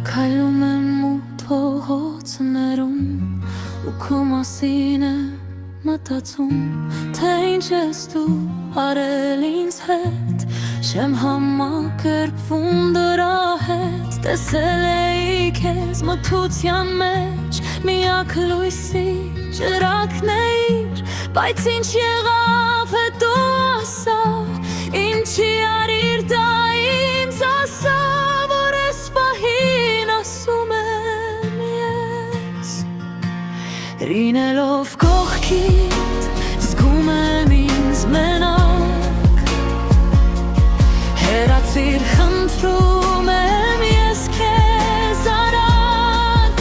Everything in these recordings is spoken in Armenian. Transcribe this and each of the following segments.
Քայլում եմ մութ փողոցներում ու քո մասին եմ մտածում, թե ինչ ես դու արել ինձ հետ, չեմ համակերպվում դրա հետ։ Տեսել էի քեզ մթության մեջ, միակ լույսի ճրագն էիր, բայց ինչ եղավ հետո ասա, ինչի արիր դա ինձ ասա, որ ես պահին ասում եմ ես։ Լինելով կողքիդ զգում եմ ինձ մենակ, հեռացիր խնդրում եմ ես քեզ արագ։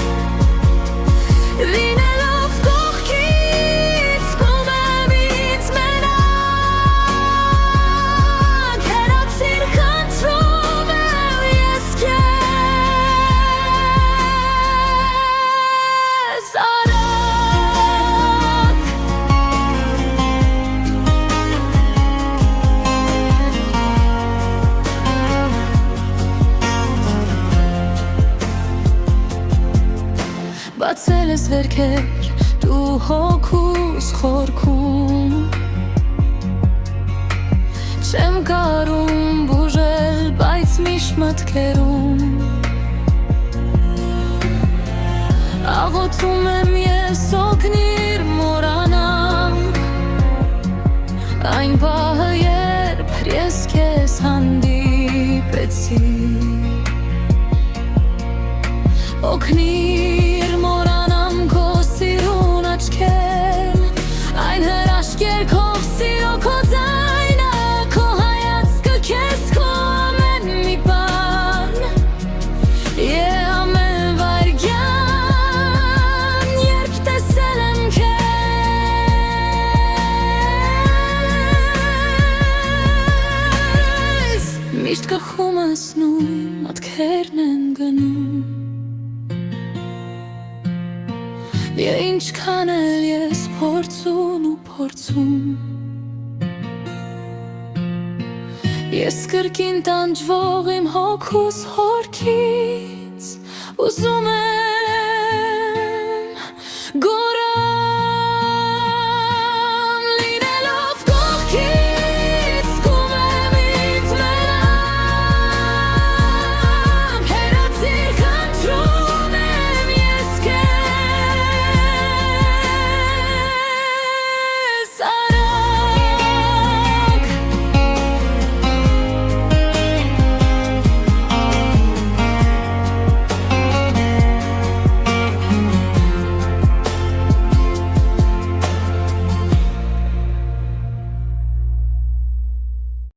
Լինելով կողքիդ զգում եմ ինձ մենակ, հեռացիր խնդրում եմ ես քեզ արագ։ Բացել ես վերքեր, դու հոգուս խորքում, չեմ կարում բուժել, բայց միշտ մտքերում աղոթում եմ ես օգնիր մոռանամ այն պահը, երբ ես քեզ հանդիպեցի, օգնիր մոռանամ քո սիրուն աչքեր, այն հրաշքեր քո սիրո քո ձայնը, քո հայացքը քեզ քո ամեն մի բան, ամեն վայրկյան, երբ տեսել եմ քեզ, միշտ գլխումս նույն մտքերն են գնում, ինչքան էլ ես փորձում ու փորձում, ես կրկին տանջվող իմ հոգուս հորքից ուզում եմ